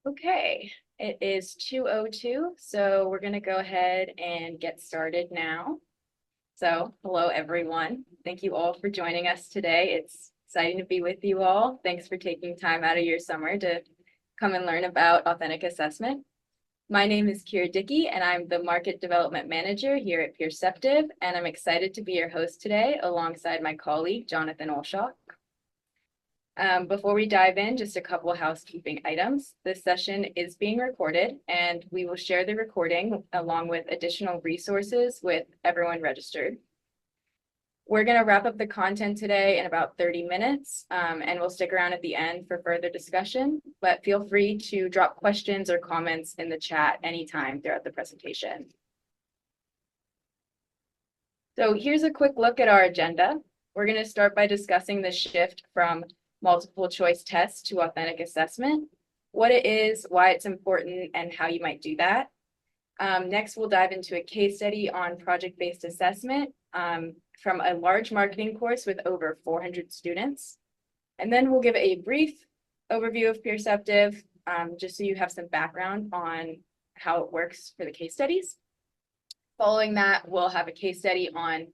Okay, it is 2:02, so we're going to go ahead and get started now. So, hello everyone. Thank you all for joining us today. It's exciting to be with you all. Thanks for taking time out of your summer to come and learn about authentic assessment. My name is Kira Dickey, and I'm the Market Development Manager here at Peerceptiv, and I'm excited to be your host today alongside my colleague, Jonathan Olshaw. Before we dive in, just a couple of housekeeping items. This session is being recorded, and we will share the recording along with additional resources with everyone registered. We're going to wrap up the content today in about 30 minutes, and we'll stick around at the end for further discussion, but feel free to drop questions or comments in the chat anytime throughout the presentation. So here's a quick look at our agenda. We're going to start by discussing the shift from multiple choice tests to authentic assessment, what it is, why it's important, and how you might do that. Next, we'll dive into a case study on project-based assessment from a large marketing course with over 400 students. And then we'll give a brief overview of Peerceptiv, just so you have some background on how it works for the case studies. Following that, we'll have a case study on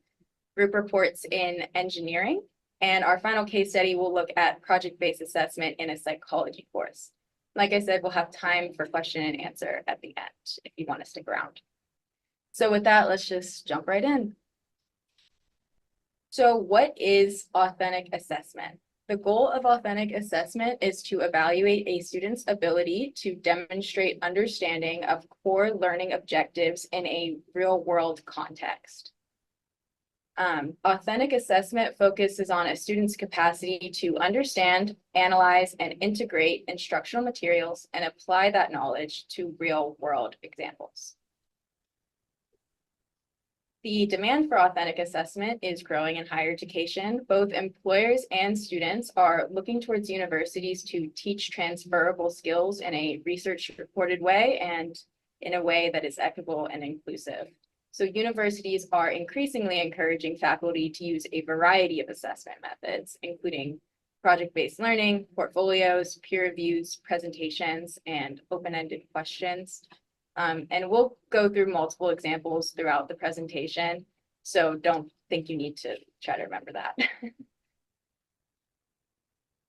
group reports in engineering. And our final case study will look at project-based assessment in a psychology course. Like I said, we'll have time for question and answer at the end if you want to stick around. So with that, let's just jump right in. So what is authentic assessment? The goal of authentic assessment is to evaluate a student's ability to demonstrate understanding of core learning objectives in a real-world context. Authentic assessment focuses on a student's capacity to understand, analyze, and integrate instructional materials and apply that knowledge to real-world examples. The demand for authentic assessment is growing in higher education. Both employers and students are looking towards universities to teach transferable skills in a research-reported way and in a way that is equitable and inclusive. So universities are increasingly encouraging faculty to use a variety of assessment methods, including project-based learning, portfolios, peer reviews, presentations, and open-ended questions. And we'll go through multiple examples throughout the presentation, so don't think you need to try to remember that.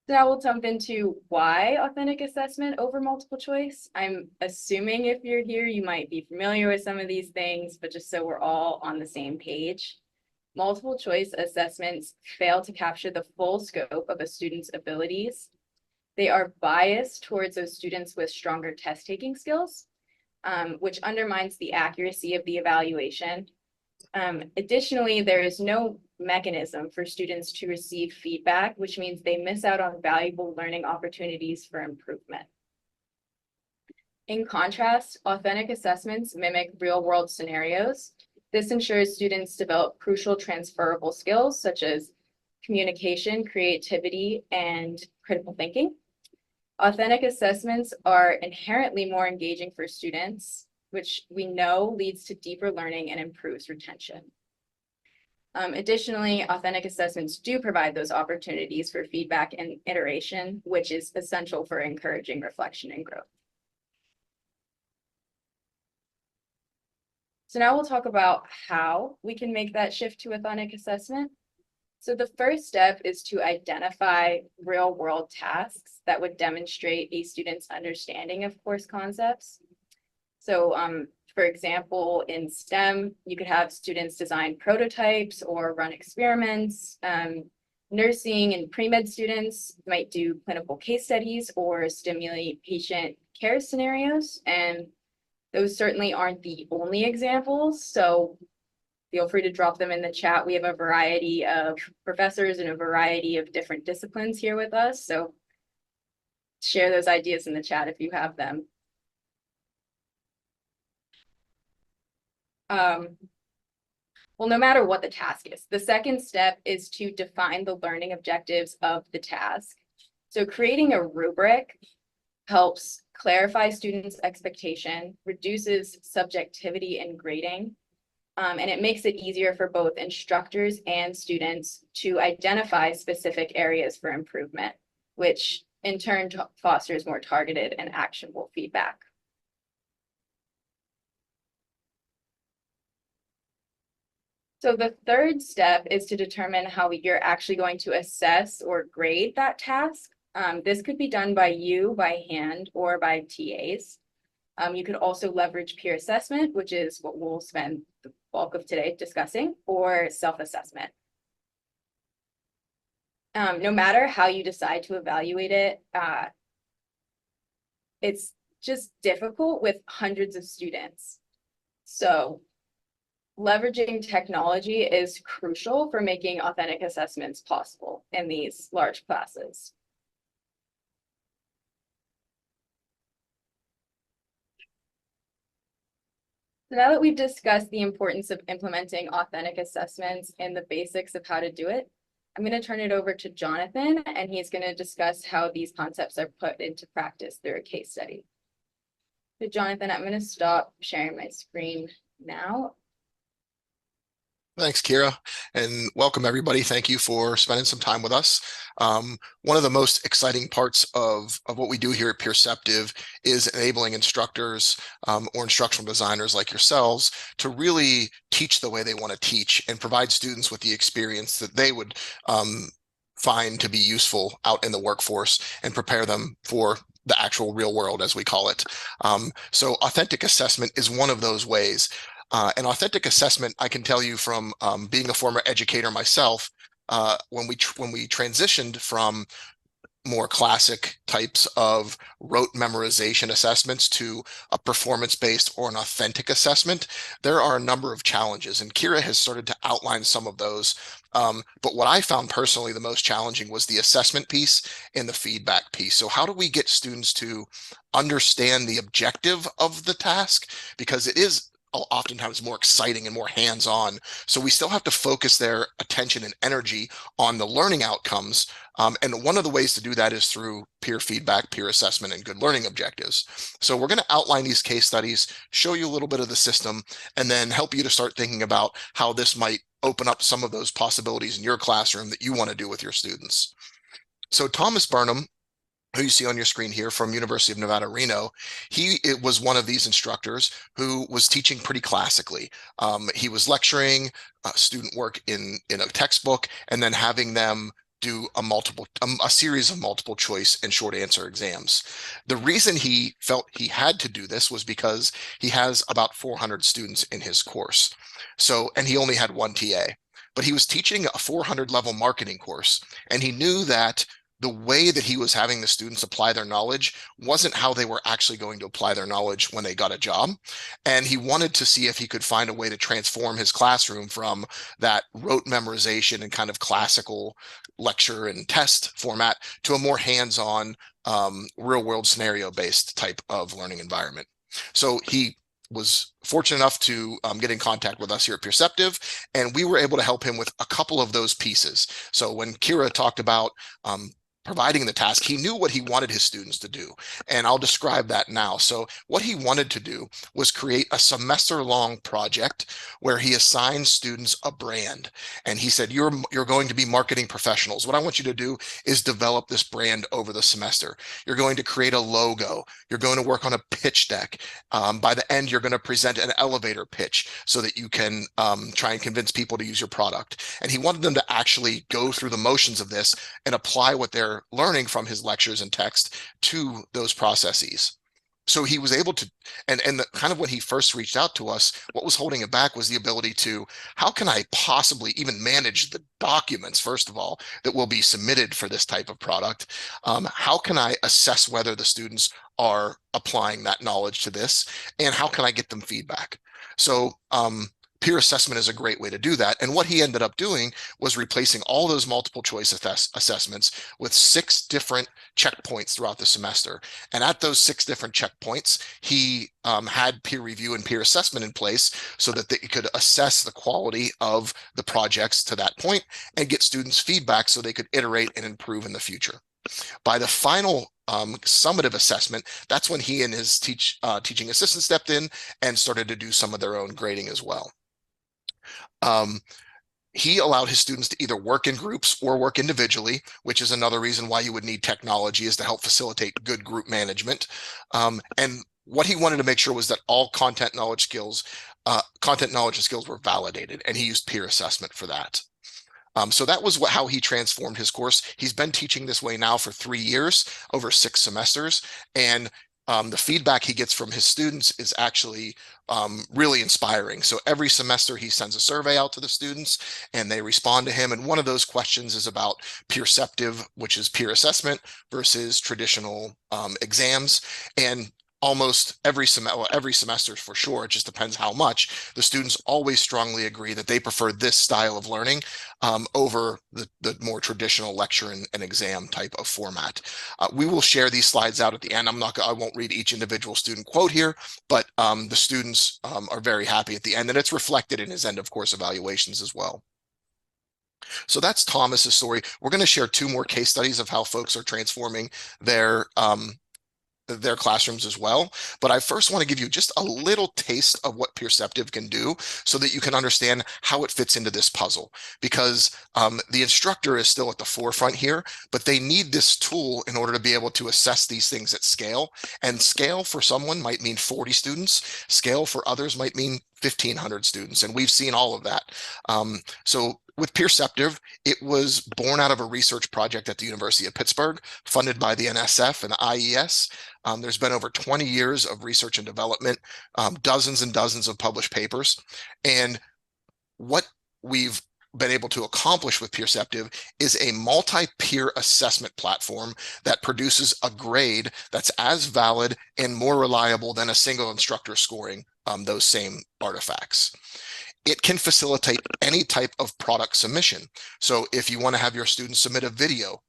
So now we'll jump into why authentic assessment over multiple choice. I'm assuming if you're here, you might be familiar with some of these things, but just so we're all on the same page. Multiple choice assessments fail to capture the full scope of a student's abilities. They are biased towards those students with stronger test-taking skills, which undermines the accuracy of the evaluation. Additionally, there is no mechanism for students to receive feedback, which means they miss out on valuable learning opportunities for improvement. In contrast, authentic assessments mimic real-world scenarios. This ensures students develop crucial transferable skills such as communication, creativity, and critical thinking. Authentic assessments are inherently more engaging for students, which we know leads to deeper learning and improves retention. Additionally, authentic assessments do provide those opportunities for feedback and iteration, which is essential for encouraging reflection and growth. So now we'll talk about how we can make that shift to authentic assessment. So the first step is to identify real-world tasks that would demonstrate a student's understanding of course concepts. So for example, in STEM, you could have students design prototypes or run experiments. Nursing and pre-med students might do clinical case studies or stimulate patient care scenarios. And those certainly aren't the only examples. So feel free to drop them in the chat. We have a variety of professors and a variety of different disciplines here with us. So share those ideas in the chat if you have them. Well, no matter what the task is, the second step is to define the learning objectives of the task. So creating a rubric helps clarify students' expectation, reduces subjectivity in grading, and it makes it easier for both instructors and students to identify specific areas for improvement, which in turn fosters more targeted and actionable feedback. So the third step is to determine how you're actually going to assess or grade that task. This could be done by you, by hand, or by TAs. You could also leverage peer assessment, which is what we'll spend the bulk of today discussing, or self-assessment. No matter how you decide to evaluate it, it's just difficult with hundreds of students. So leveraging technology is crucial for making authentic assessments possible in these large classes. So now that we've discussed the importance of implementing authentic assessments and the basics of how to do it, I'm going to turn it over to Jonathan, and he's going to discuss how these concepts are put into practice through a case study. So Jonathan, I'm going to stop sharing my screen now. Thanks, Kira, and welcome everybody. Thank you for spending some time with us. One of the most exciting parts of what we do here at Peerceptiv is enabling instructors or instructional designers like yourselves to really teach the way they want to teach and provide students with the experience that they would find to be useful out in the workforce and prepare them for the actual real world, as we call it. So authentic assessment is one of those ways. An authentic assessment, I can tell you from being a former educator myself, when we transitioned from more classic types of rote memorization assessments to a performance-based or an authentic assessment, there are a number of challenges, and Kira has started to outline some of those. But what I found personally the most challenging was the assessment piece and the feedback piece. So how do we get students to understand the objective of the task? Because it is oftentimes more exciting and more hands-on. So we still have to focus their attention and energy on the learning outcomes. And one of the ways to do that is through peer feedback, peer assessment, and good learning objectives. So we're going to outline these case studies, show you a little bit of the system, and then help you to start thinking about how this might open up some of those possibilities in your classroom that you want to do with your students. So Thomas Burnham, who you see on your screen here from University of Nevada, Reno, it was one of these instructors who was teaching pretty classically. He was lecturing student work in a textbook and then having them do a series of multiple choice and short answer exams. The reason he felt he had to do this was because he has about 400 students in his course. So, and he only had one TA, but he was teaching a 400 level marketing course, and he knew that the way that he was having the students apply their knowledge wasn't how they were actually going to apply their knowledge when they got a job. And he wanted to see if he could find a way to transform his classroom from that rote memorization and kind of classical lecture and test format to a more hands-on, real world scenario based type of learning environment. So he was fortunate enough to get in contact with us here at Peerceptiv, and we were able to help him with a couple of those pieces. So when Kira talked about providing the task, he knew what he wanted his students to do, and I'll describe that now. So what he wanted to do was create a semester-long project where he assigned students a brand, and he said, you're going to be marketing professionals. What I want you to do is develop this brand over the semester. You're going to create a logo. You're going to work on a pitch deck. By the end, you're going to present an elevator pitch so that you can try and convince people to use your product. And he wanted them to actually go through the motions of this and apply what they're learning from his lectures and text to those processes. So he was able to, and kind of when he first reached out to us, what was holding it back was the ability to, how can I possibly even manage the documents, first of all, that will be submitted for this type of product? How can I assess whether the students are applying that knowledge to this? And how can I get them feedback? So peer assessment is a great way to do that. And what he ended up doing was replacing all those multiple choice assessments with 6 different checkpoints throughout the semester. And at those 6 different checkpoints, he had peer review and peer assessment in place so that they could assess the quality of the projects to that point and get students feedback so they could iterate and improve in the future. By the final summative assessment, that's when he and his teaching assistant stepped in and started to do some of their own grading as well. he allowed his students to either work in groups or work individually, which is another reason why you would need technology, is to help facilitate good group management. And what he wanted to make sure was that all content knowledge and skills were validated, and he used peer assessment for that. So that was how he transformed his course. He's been teaching this way now for 3 years, over 6 semesters, and the feedback he gets from his students is actually really inspiring. So every semester he sends a survey out to the students and they respond to him. And one of those questions is about Peerceptiv, which is peer assessment, versus traditional exams. And almost every semester for sure, it just depends how much, the students always strongly agree that they prefer this style of learning over the more traditional lecture and exam type of format. We will share these slides out at the end. I won't read each individual student quote here, but the students are very happy at the end, and it's reflected in his end of course evaluations as well. So that's Thomas's story. We're going to share 2 more case studies of how folks are transforming their classrooms as well. But I first want to give you just a little taste of what Peerceptiv can do so that you can understand how it fits into this puzzle. Because the instructor is still at the forefront here, but they need this tool in order to be able to assess these things at scale. And scale for someone might mean 40 students. Scale for others might mean 1,500 students. And we've seen all of that. So with Peerceptiv, it was born out of a research project at the University of Pittsburgh, funded by the NSF and the IES. There's been over 20 years of research and development, dozens and dozens of published papers. And what we've been able to accomplish with Peerceptiv is a multi-peer assessment platform that produces a grade that's as valid and more reliable than a single instructor scoring those same artifacts. It can facilitate any type of product submission. So if you want to have your students submit a video,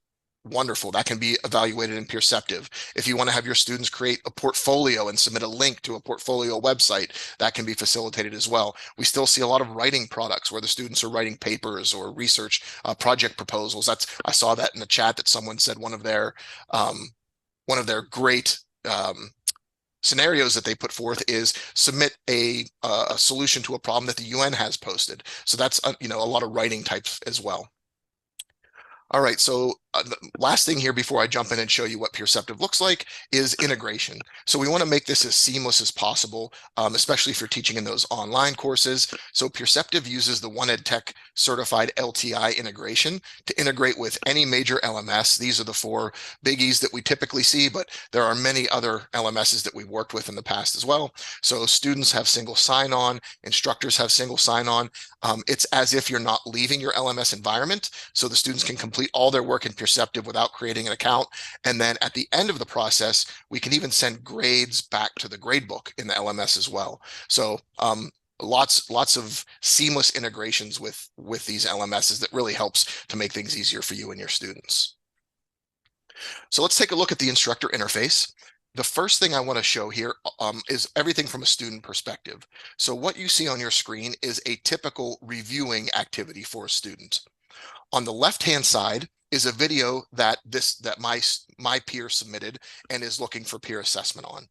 wonderful, that can be evaluated in Peerceptiv. If you want to have your students create a portfolio and submit a link to a portfolio website, that can be facilitated as well. We still see a lot of writing products where the students are writing papers or research project proposals. I saw that in the chat that someone said one of their great scenarios that they put forth is submit a solution to a problem that the UN has posted. So that's a lot of writing types as well. All right, so the last thing here before I jump in and show you what Peerceptiv looks like is integration. So we want to make this as seamless as possible, especially if you're teaching in those online courses. So Peerceptiv uses the OneEdTech certified LTI integration to integrate with any major LMS. These are the 4 biggies that we typically see, but there are many other LMSs that we've worked with in the past as well. So students have single sign-on, instructors have single sign-on. It's as if you're not leaving your LMS environment, so the students can complete all their work in Peerceptiv without creating an account. And then at the end of the process, we can even send grades back to the gradebook in the LMS as well. So lots of seamless integrations with these LMSs that really helps to make things easier for you and your students. So let's take a look at the instructor interface. The first thing I want to show here is everything from a student perspective. So what you see on your screen is a typical reviewing activity for a student. On the left-hand side is a video that my peer submitted and is looking for peer assessment on.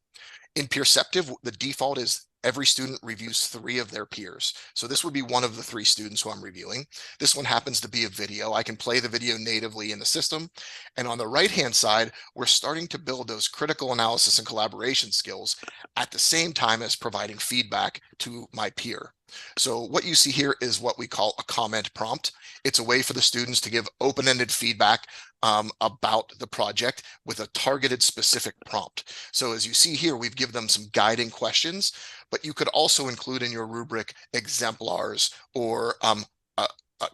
In Peerceptiv, the default is every student reviews 3 of their peers. So this would be one of the 3 students who I'm reviewing. This one happens to be a video. I can play the video natively in the system. And on the right-hand side, we're starting to build those critical analysis and collaboration skills at the same time as providing feedback to my peer. So what you see here is what we call a comment prompt. It's a way for the students to give open-ended feedback about the project with a targeted specific prompt. So as you see here, we've given them some guiding questions, but you could also include in your rubric exemplars or a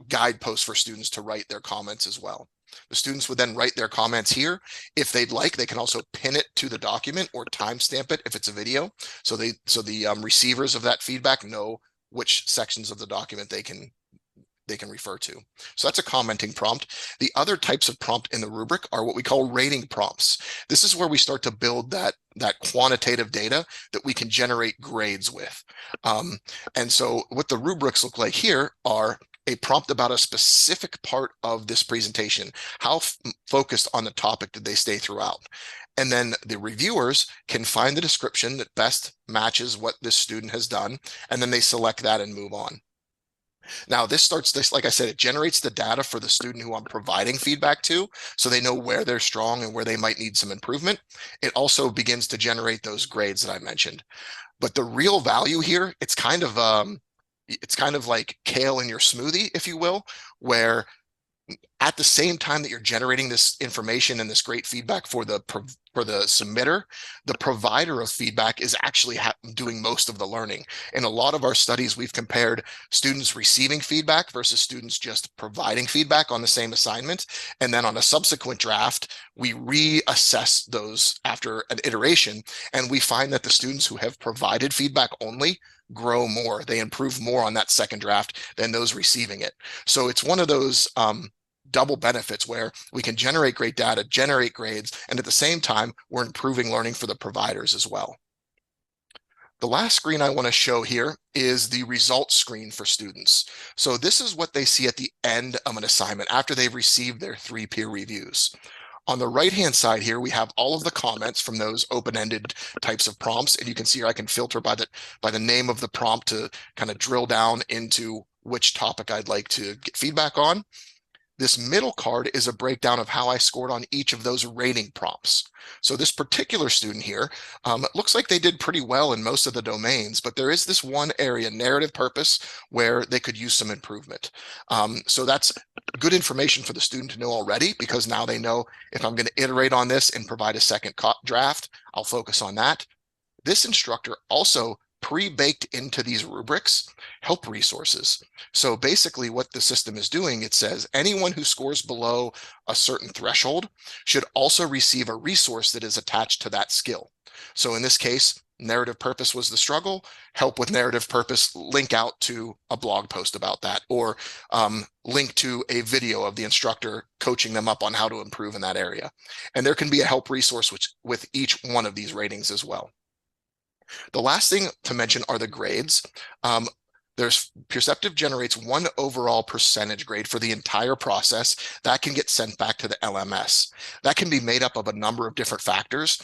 guidepost for students to write their comments as well. The students would then write their comments here. If they'd like, they can also pin it to the document or timestamp it if it's a video. So the receivers of that feedback know which sections of the document they can refer to. So that's a commenting prompt. The other types of prompt in the rubric are what we call rating prompts. This is where we start to build that quantitative data that we can generate grades with. And so what the rubrics look like here are a prompt about a specific part of this presentation. How focused on the topic did they stay throughout? And then the reviewers can find the description that best matches what this student has done, and then they select that and move on. Now this, like I said, it generates the data for the student who I'm providing feedback to, so they know where they're strong and where they might need some improvement. It also begins to generate those grades that I mentioned. But the real value here, it's kind of like kale in your smoothie, if you will, where at the same time that you're generating this information and this great feedback for the submitter, the provider of feedback is actually doing most of the learning. In a lot of our studies, we've compared students receiving feedback versus students just providing feedback on the same assignment. And then on a subsequent draft, we reassess those after an iteration, and we find that the students who have provided feedback only grow more. They improve more on that second draft than those receiving it. So it's one of those double benefits where we can generate great data, generate grades, and at the same time, we're improving learning for the providers as well. The last screen I want to show here is the results screen for students. So this is what they see at the end of an assignment after they've received their 3 peer reviews. On the right-hand side here, we have all of the comments from those open-ended types of prompts. And you can see here I can filter by the name of the prompt to kind of drill down into which topic I'd like to get feedback on. This middle card is a breakdown of how I scored on each of those rating prompts. So this particular student here, it looks like they did pretty well in most of the domains, but there is this one area, narrative purpose, where they could use some improvement. So that's good information for the student to know already, because now they know if I'm going to iterate on this and provide a second draft, I'll focus on that. This instructor also pre-baked into these rubrics help resources. So basically what the system is doing, it says anyone who scores below a certain threshold should also receive a resource that is attached to that skill. So in this case, narrative purpose was the struggle, help with narrative purpose, link out to a blog post about that, or link to a video of the instructor coaching them up on how to improve in that area. And there can be a help resource with each one of these ratings as well. The last thing to mention are the grades. Peerceptiv generates one overall percentage grade for the entire process that can get sent back to the LMS. That can be made up of a number of different factors.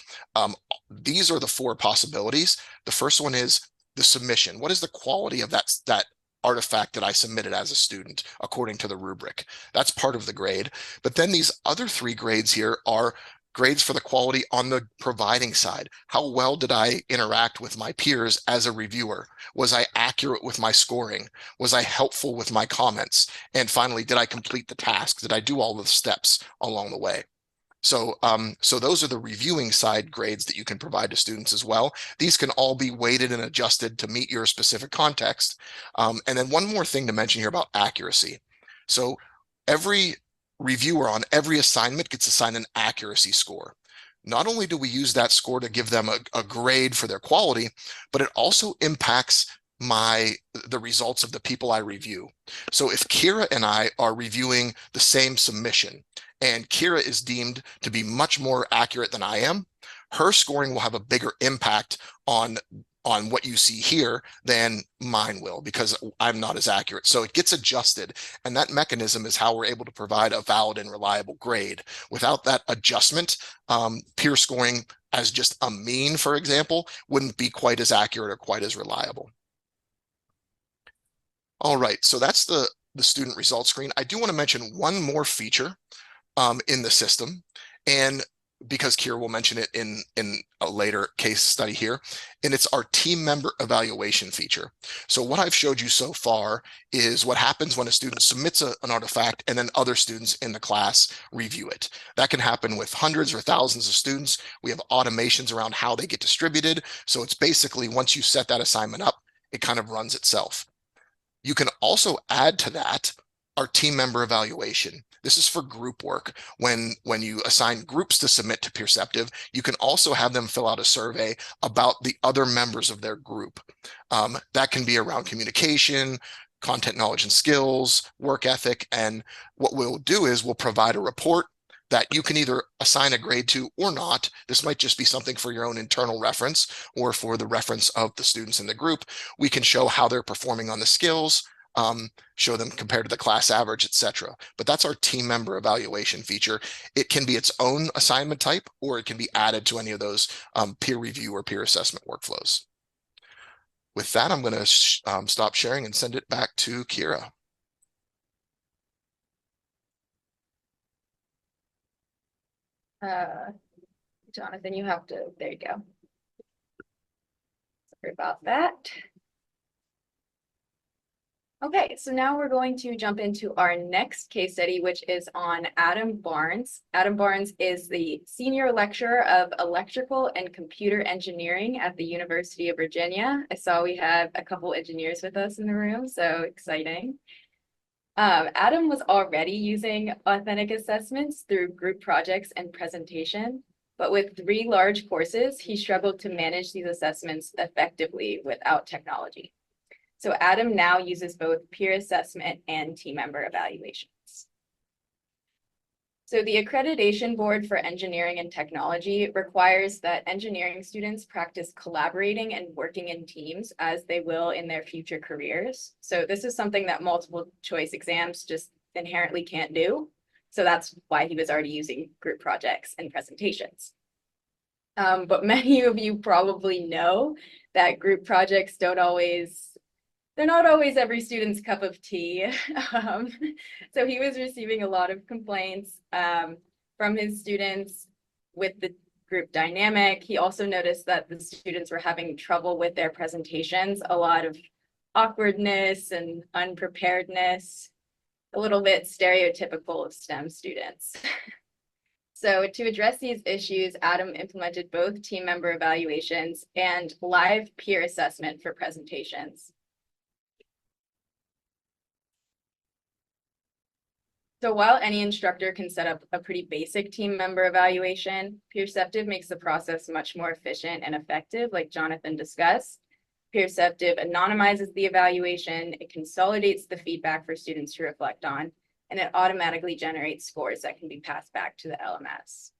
These are the 4 possibilities. The first one is the submission. What is the quality of that artifact that I submitted as a student according to the rubric? That's part of the grade. But then these other 3 grades here are grades for the quality on the providing side. How well did I interact with my peers as a reviewer? Was I accurate with my scoring? Was I helpful with my comments? And finally, did I complete the task? Did I do all the steps along the way? So those are the reviewing side grades that you can provide to students as well. These can all be weighted and adjusted to meet your specific context. And then one more thing to mention here about accuracy. So every reviewer on every assignment gets assigned an accuracy score. Not only do we use that score to give them a grade for their quality, but it also impacts the results of the people I review. So if Kira and I are reviewing the same submission, and Kira is deemed to be much more accurate than I am, her scoring will have a bigger impact on what you see here than mine will, because I'm not as accurate. So it gets adjusted, and that mechanism is how we're able to provide a valid and reliable grade. Without that adjustment, peer scoring as just a mean, for example, wouldn't be quite as accurate or quite as reliable. All right, so that's the student results screen. I do want to mention one more feature in the system, and because Kira will mention it in a later case study here, and it's our team member evaluation feature. So what I've showed you so far is what happens when a student submits an artifact and then other students in the class review it. That can happen with hundreds or thousands of students. We have automations around how they get distributed. So it's basically once you set that assignment up, it kind of runs itself. You can also add to that our team member evaluation. This is for group work. When you assign groups to submit to Peerceptiv, you can also have them fill out a survey about the other members of their group. That can be around communication, content knowledge and skills, work ethic. And what we'll do is we'll provide a report that you can either assign a grade to or not. This might just be something for your own internal reference or for the reference of the students in the group. We can show how they're performing on the skills, show them compared to the class average, etc. But that's our team member evaluation feature. It can be its own assignment type, or it can be added to any of those peer review or peer assessment workflows. With that, I'm going to stop sharing and send it back to Kira. Jonathan, you have to, there you go. Sorry about that. Okay, so now we're going to jump into our next case study, which is on Adam Barnes. Adam Barnes is the senior lecturer of electrical and computer engineering at the University of Virginia. I saw we have a couple engineers with us in the room, so exciting. Adam was already using authentic assessments through group projects and presentation, but with 3 large courses, he struggled to manage these assessments effectively without technology. So Adam now uses both peer assessment and team member evaluations. So the Accreditation Board for Engineering and Technology requires that engineering students practice collaborating and working in teams as they will in their future careers. So this is something that multiple choice exams just inherently can't do. So that's why he was already using group projects and presentations. But many of you probably know that group projects they're not always every student's cup of tea. So he was receiving a lot of complaints from his students with the group dynamic. He also noticed that the students were having trouble with their presentations, a lot of awkwardness and unpreparedness, a little bit stereotypical of STEM students. So to address these issues, Adam implemented both team member evaluations and live peer assessment for presentations. So while any instructor can set up a pretty basic team member evaluation, Peerceptiv makes the process much more efficient and effective, like Jonathan discussed. Peerceptiv anonymizes the evaluation, it consolidates the feedback for students to reflect on, and it automatically generates scores that can be passed back to the LMS.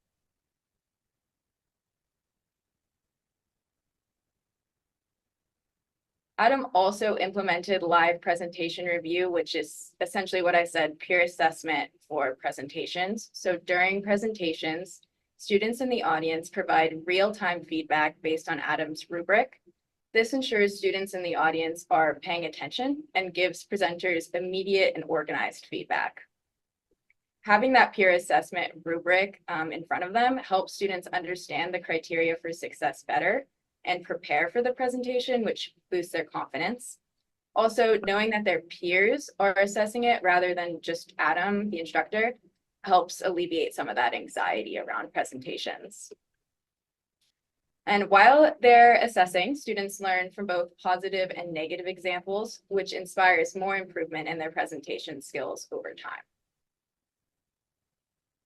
Adam also implemented live presentation review, which is essentially what I said, peer assessment for presentations. So during presentations, students in the audience provide real-time feedback based on Adam's rubric. This ensures students in the audience are paying attention and gives presenters immediate and organized feedback. Having that peer assessment rubric in front of them helps students understand the criteria for success better and prepare for the presentation, which boosts their confidence. Also, knowing that their peers are assessing it rather than just Adam, the instructor, helps alleviate some of that anxiety around presentations. And while they're assessing, students learn from both positive and negative examples, which inspires more improvement in their presentation skills over time.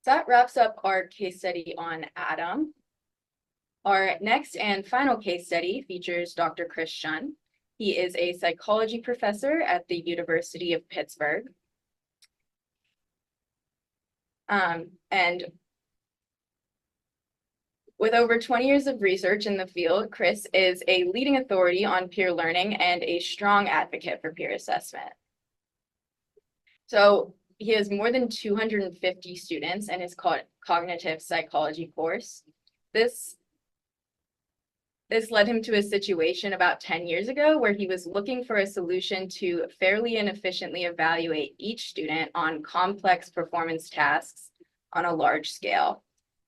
So that wraps up our case study on Adam. Our next and final case study features Dr. Chris Shun. He is a psychology professor at the University of Pittsburgh. And with over 20 years of research in the field, Chris is a leading authority on peer learning and a strong advocate for peer assessment. So he has more than 250 students in his cognitive psychology course. This led him to a situation about 10 years ago where he was looking for a solution to fairly and efficiently evaluate each student on complex performance tasks on a large scale.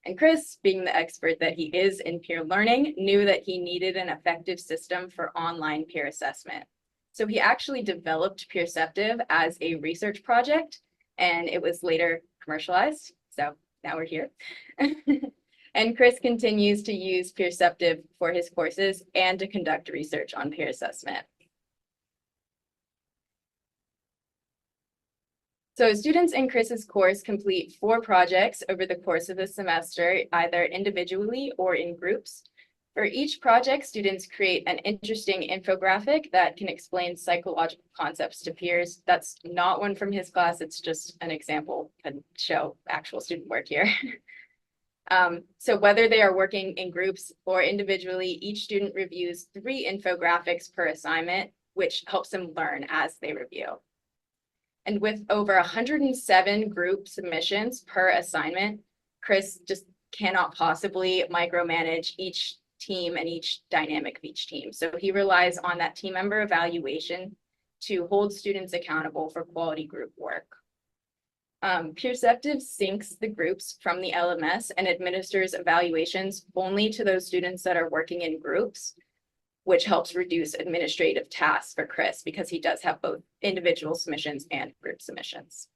And Chris, being the expert that he is in peer learning, knew that he needed an effective system for online peer assessment. So he actually developed Peerceptiv as a research project, and it was later commercialized. So now we're here. And Chris continues to use Peerceptiv for his courses and to conduct research on peer assessment. So students in Chris's course complete 4 projects over the course of the semester, either individually or in groups. For each project, students create an interesting infographic that can explain psychological concepts to peers. That's not one from his class, it's just an example to show actual student work here. So whether they are working in groups or individually, each student reviews 3 infographics per assignment, which helps them learn as they review. And with over 107 group submissions per assignment, Chris just cannot possibly micromanage each team and each dynamic of each team. So he relies on that team member evaluation to hold students accountable for quality group work. Peerceptiv syncs the groups from the LMS and administers evaluations only to those students that are working in groups, which helps reduce administrative tasks for Chris because he does have both individual submissions and group submissions.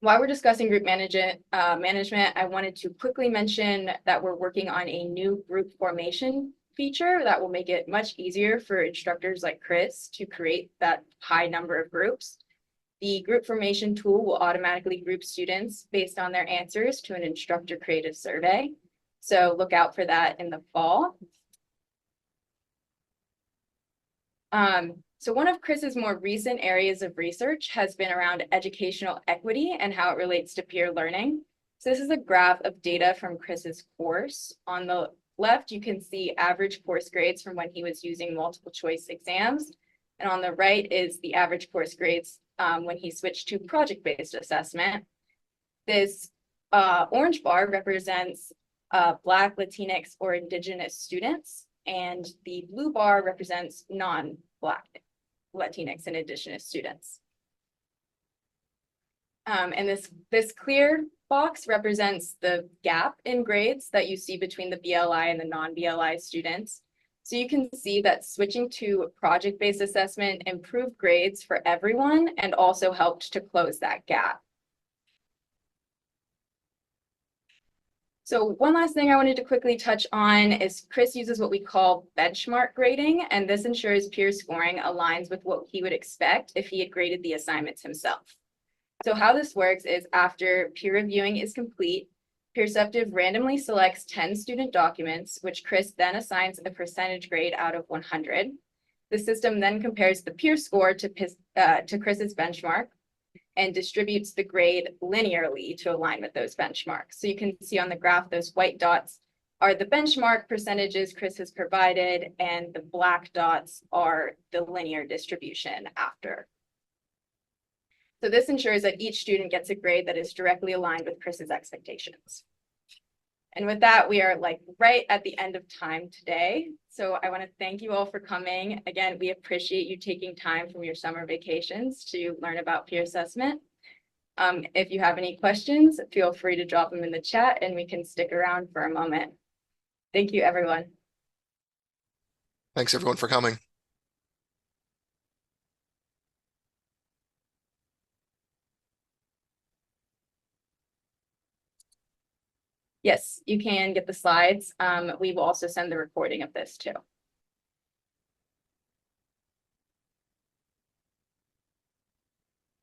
While we're discussing group management, I wanted to quickly mention that we're working on a new group formation feature that will make it much easier for instructors like Chris to create that high number of groups. The group formation tool will automatically group students based on their answers to an instructor creative survey. So look out for that in the fall. So one of Chris's more recent areas of research has been around educational equity and how it relates to peer learning. So this is a graph of data from Chris's course. On the left, you can see average course grades from when he was using multiple choice exams. And on the right is the average course grades when he switched to project-based assessment. This orange bar represents Black, Latinx, or Indigenous students, and the blue bar represents non-Black, Latinx, and Indigenous students. And this clear box represents the gap in grades that you see between the BLI and the non-BLI students. So you can see that switching to project-based assessment improved grades for everyone and also helped to close that gap. So one last thing I wanted to quickly touch on is Chris uses what we call benchmark grading, and this ensures peer scoring aligns with what he would expect if he had graded the assignments himself. So how this works is after peer reviewing is complete, Peerceptiv randomly selects 10 student documents, which Chris then assigns a percentage grade out of 100. The system then compares the peer score to Chris's benchmark and distributes the grade linearly to align with those benchmarks. So you can see on the graph, those white dots are the benchmark percentages Chris has provided, and the black dots are the linear distribution after. So this ensures that each student gets a grade that is directly aligned with Chris's expectations. And with that, we are like right at the end of time today. So I want to thank you all for coming. Again, we appreciate you taking time from your summer vacations to learn about peer assessment. If you have any questions, feel free to drop them in the chat and we can stick around for a moment. Thank you, everyone. Thanks everyone for coming. Yes, you can get the slides. We will also send the recording of this too.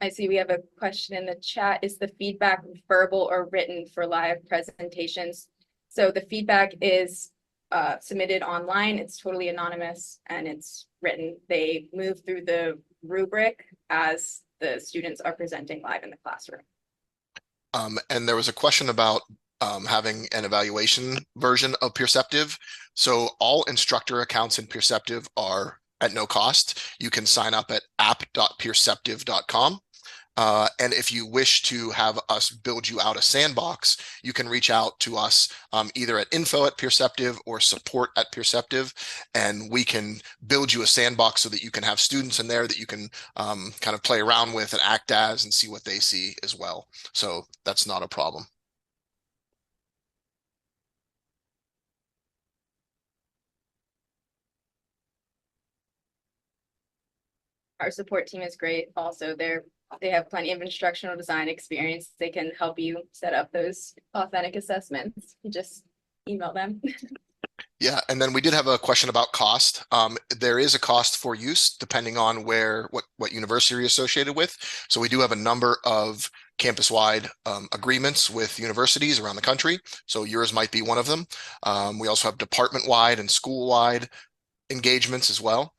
I see we have a question in the chat. Is the feedback verbal or written for live presentations? So the feedback is submitted online. It's totally anonymous and it's written. They move through the rubric as the students are presenting live in the classroom. And there was a question about having an evaluation version of Peerceptiv. So all instructor accounts in Peerceptiv are at no cost. You can sign up at app.peerceptiv.com. And if you wish to have us build you out a sandbox, you can reach out to us either at info@Peerceptiv or support@Peerceptiv, and we can build you a sandbox so that you can have students in there that you can kind of play around with and act as and see what they see as well. So that's not a problem. Our support team is great. Also, they have plenty of instructional design experience. They can help you set up those authentic assessments. You just email them. Yeah, and then we did have a question about cost. There is a cost for use depending on what university you're associated with. So we do have a number of campus-wide agreements with universities around the country. So yours might be one of them. We also have department-wide and school-wide engagements as well.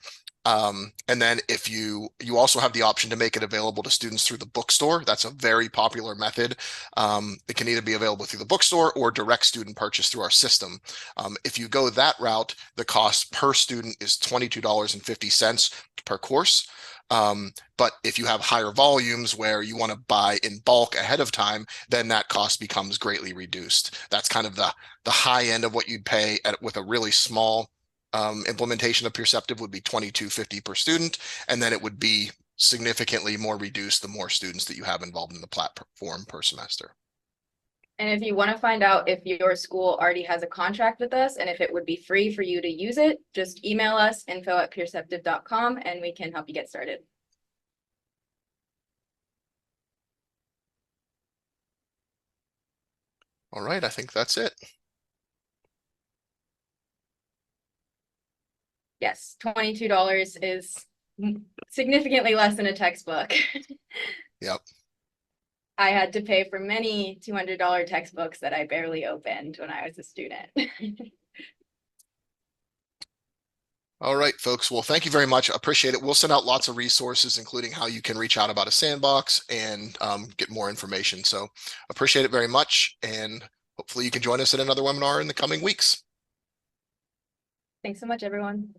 And then if you also have the option to make it available to students through the bookstore. That's a very popular method. It can either be available through the bookstore or direct student purchase through our system. If you go that route, the cost per student is $22.50 per course. But if you have higher volumes where you want to buy in bulk ahead of time, then that cost becomes greatly reduced. That's kind of the high end of what you'd pay with a really small implementation of Peerceptiv would be $22.50 per student, and then it would be significantly more reduced the more students that you have involved in the platform per semester. And if you want to find out if your school already has a contract with us and if it would be free for you to use it, just email us info@peerceptiv.com and we can help you get started. All right, I think that's it. Yes, $22 is significantly less than a textbook. Yep. I had to pay for many $200 textbooks that I barely opened when I was a student. All right, folks. Well, thank you very much. Appreciate it. We'll send out lots of resources, including how you can reach out about a sandbox and get more information. So appreciate it very much. And hopefully you can join us at another webinar in the coming weeks. Thanks so much, everyone.